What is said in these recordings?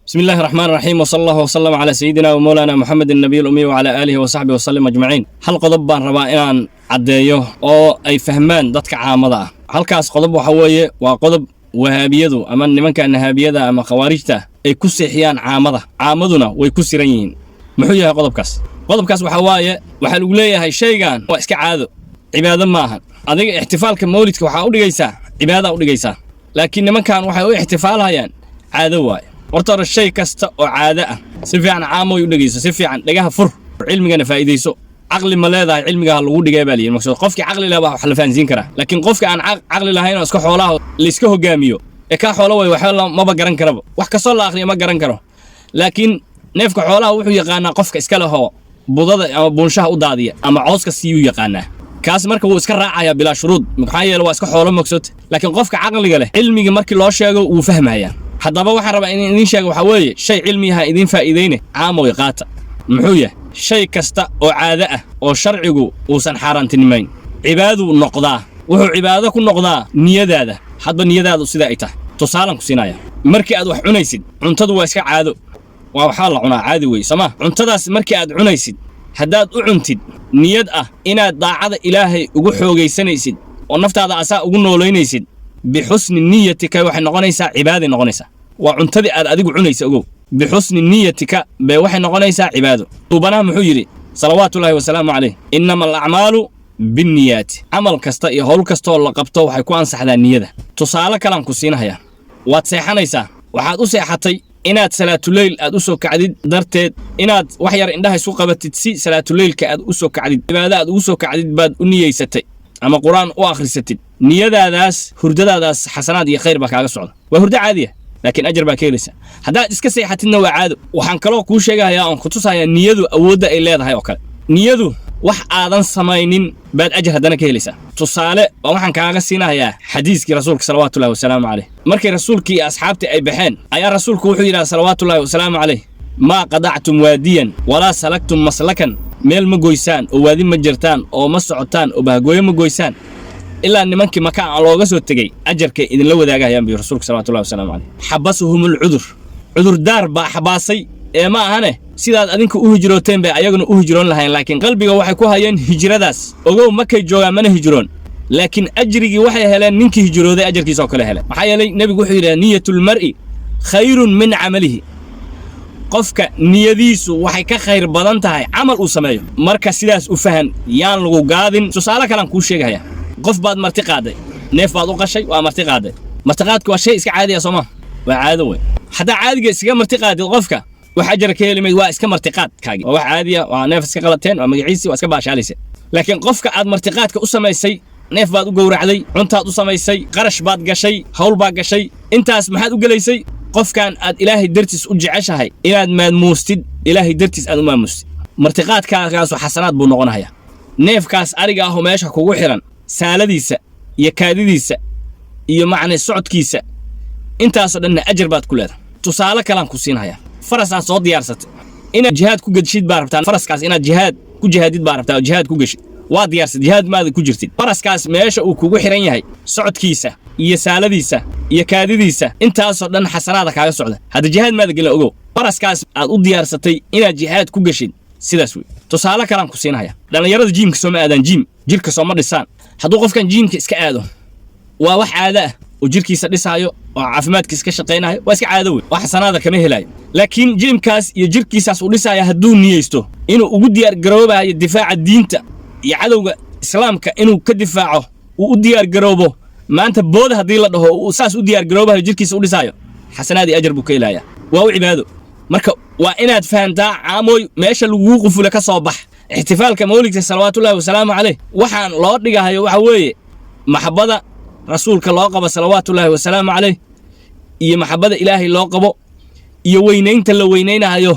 بسم الله الرحمن الرحيم وصلى الله وسلم على سيدنا ومولانا محمد النبي الأمي وعلى آله وصحبه وسلم أجمعين. هل قضب بان ربا إن عديه أو أي فهمان دتك عامضة. هل كاس قضب وحويه وقضب وهابيدو أما من كان هابيدا أما خوارجته أي كسيحيان عامضنا ويكسرين محويها قضب كاس وحوايه وحلوليه هاي شيئان وإسك عادو عبادة ماهن هذا احتفال كمولدك وحاول جيسا عبادة أو جيسا لكن من كان وحاول احتفالها يعني عادواي ورطر الشيء كست وعادة سفيعن عامو يدقيسه سفيعن لقاها فر علمنا فايديسو عقل ما لا علمك هالوجود جايبالي المقصود قفك عقل لا وحلفان زين كره لكن قفك عن عقل لا هنا اسكو xoolaha la iska hogaamiyo ka xoolo way waxa ma ba garan karo wax ka soo la akhriyo ma garan karo laakiin neefka xoolaha wuxuu yaqaanaa qofka iska laho budada ama buunshaha u daadiya ama cooska siyu yaqaanaa kaas marka uu iska raacaya bila shuruud maxaa yeelay waa iska xoolo maqsad laakiin qofka caqliga leh cilmiga markii loo sheego uu fahmaya haddaba waxaan rabaa in idin sheego waxa weeye shay cilmiyaha idin faa'iideeyne caamoy qaata muxuu yahay shay kasta oo caado ah oo sharcigu uusan xaaraantinimayn cibaadu noqdaa wuxuu cibaado ku noqdaa niyadaada hadba niyadaadu sida ay tahay tusaalan ku siinaya markii aad wax cunaysid cuntadu waa iska caado waa waxa la cunaa caadi weey sama cuntadaas markii aad cunaysid haddaad u cuntid niyad ah inaad daacada ilaahay ugu xoogaysanaysid oo naftaada asaa ugu nooleynaysid bixusni niyatika waxay noqonaysaa cibaado noqonaysaa waa cuntadii aad adigu cunaysa ogow bixusni niyatika bay waxay noqonaysaa cibaado tuubanaha muxuu yiri salawaatullaahi wasalaamu calayh innamal a'maalu binniyaati amal kasta iyo hawl kasta oo la qabto waxay ku ansaxdaa niyada tusaale kalan ku siinayaa waad seexanaysaa waxaad u seexatay inaad salaatuleyl aad u soo kacdid darteed inaad wax yar indhaha isku qabatid si salaatuleylka aad u soo kacdid cibaado aad ugu soo kacdid baad u niyeysatay ama quraan u akhrisatid niyadaadaas hurdadaadaas xasanaad iyo khayr baa kaaga socda waa hurdo caadiya laakiin ajar baa ka helaysa haddaad iska seexatidna waa caado waxaan kaloo kuu sheegayaa oon ku tusayaa niyadu awoodda ay leedahay oo kale niyadu wax aadan samaynin baad ajar haddana ka helaysaa tusaale waxaan kaaga siinayaa xadiiskii rasuulka salawaatullaahi wasalaamu calayh markay rasuulkii iyo asxaabtii ay baxeen ayaa rasuulku wuxuu yidhaha salawaatullaahi wasalaamu calayh maa qadactum waadiyan walaa salaktum maslakan meel ma goysaan oo waadi ma jirtaan oo ma socotaan oo bahgooyo ma goysaan ilaa nimankii maka aan looga soo tegay ajarkay idinla wadaagayaan bi rasuulka sallallahu alayhi wasallam xabasuhumul cudur daar baa xabaasay ee ma ahane sidaad adinku u hijrooteen bay ayaguna u hijroon lahayn laakiin qalbiga waxay ku hayeen hijradaas ogow makay joogaan mana hijroon laakiin ajrigi waxay heleen ninkii hijrooday ajarkiisa oo kale heleen maxaa yeelay nabigu wuxuu yiraahdaa niyatul mar'i khayrun min amalihi qofka niyadiisu waxay ka khayr badan tahay amal uu sameeyo marka sidaas u fahan yaan lagu gaadin tusaale kale aan ku sheegaya qof baad marti qaaday neef baad u qashay waa marti qaaday martiqaadku waa shay iska caadi ah Soomaa waa caado weey hadaa caadiga iska marti qaadid qofka waxa jar ka helimay waa iska martiqaad kaagi waa caadi ah waa neef iska qalateen waa magaciisi waa iska baashaaleysa laakiin qofka aad martiqaadka u sameysay neef baad u gowracday cuntaad u sameysay qarash baad gashay hawl baad gashay intaas maxaad u galeysay qofkan aad ilaahay dartiis u jeceshahay inaad maadmuustid ilaahay dartiis aad u maamustid martiqaadkaas xasanaad buu noqonayaa neefkaas ariga ah oo meesha kugu xiran saaladiisa iyo kaadidiisa iyo macna socodkiisa intaas oo dhan ajar baad ku leedahay tusaale kalan ku siinaya farasan soo diyaarsatay inaad jihaad ku gadshid baa rabtaan faraskaas inaad jihaad ku jihaadid baa rabtaa jihaad ku gashid waa diyaarsad jihaad maad ku jirtid faraskaas meesha uu kugu xiran yahay socodkiisa iyo saaladiisa iyo kaadidiisa intaas oo dhan xasanaada kaaga socda hada jihaad maad galin ogow faraskaas aad u diyaarsatay inaad jihaad ku gashid sidaas weey tusaale kalan ku siinaya dhalinyarada jiimka soo ma aadan jiim jirka soo ma dhisaan hadduu qofkan jiimka iska aado waa wax caado ah oo jirkiisa dhisaayo oo caafimaadkiisa ka shaqeynayo waa iska caado weey wax sanaada kama helayo laakiin jiimkaas iyo jirkiisaas uu dhisaayo hadduu niyeysto inuu ugu diyaar garoobayo difaaca diinta iyo cadowga islaamka inuu ka difaaco uu u diyaar garoobo maanta booda haddii la dhaho uu saas u diyaar garoobayo jirkiisa u dhisaayo xasanaadii ajar buu ka helayaa waa u cibaado marka waa inaad fahantaa caamoy meesha lagu qufula ka soo bax ihtifaalka mawlidka salawaatullaahi wasalaamu calayh waxaan loo dhigayo waxa weeye maxabada rasuulka loo qabo salawaatullaahi wasalaamu calayh iyo maxabada ilaahay loo qabo iyo weynaynta la weynaynayo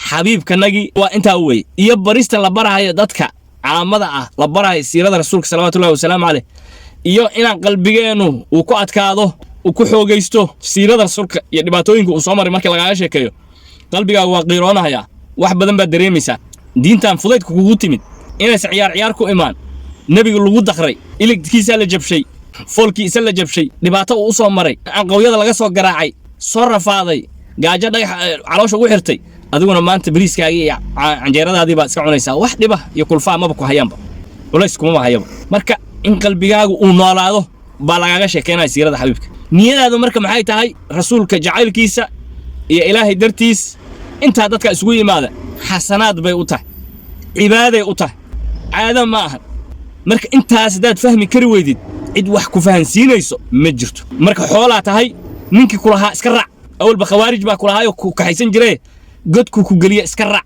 xabiibkanagi waa intaa weey iyo barista la barahayo dadka caamada ah la barahayo siirada rasuulka salawaatullaahi wasalaamu calayh iyo inaan qalbigeenu uu ku adkaado uu ku xoogaysto siirada rasuulka iyo dhibaatooyinka uu soo maray markii laga sheekeeyo qalbigaaga waa qiiroonaya wax badan baad dareemaysaa diintan fudaydku kugu timid inay ciyaar ku imaan nabiga lagu daqray iligkiisa la jabshay foolkiisa la jabshay dhibaato uu soo maray aan qowiyada laga soo garaacay soo rafaaday gaajo dhagax caloosha ugu xirtay adiguna maanta bariiskaaga iyo canjeeradaadii baad iska cunaysaa wax dhiba iyo kulfaa maba ku hayaanba culays kuma hayaba marka in qalbigaagu uu noolaado baa lagaaga sheekeynaya siirada xabiibka niyadaadu marka maxay tahay rasuulka jacaylkiisa iyo ilaahay dartiis inta dadka isugu yimaada xasanaad bay u tahay cibaaday u tahay caado ma aha marka intaas dad fahmi kari weydid cid wax ku fahansiinayso ma jirto marka xoolaa tahay ninkii kulaha iska raac awalba khawaarij baa kulahaayo ku kaxaysan jiray godku ku galiya iska raac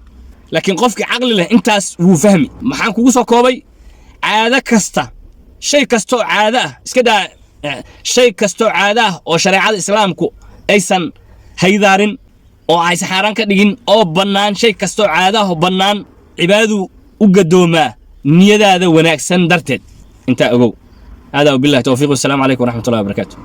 laakiin qofkii caqli leh intaas wuu fahmi maxaan kugu soo koobay caado kasta shay kasto caado ah iska daa shay kasto caado ah oo shariicada islaamku aysan haydaarin oo ay saxaraan ka dhigin oo bannaan shay kasto caado ah oo bannaan cibaadadu u gadoomaa niyadaada wanaagsan darteed inta ogow hada billahi tawfiiq. Assalamu alaykum wa rahmatullahi wa barakatuh.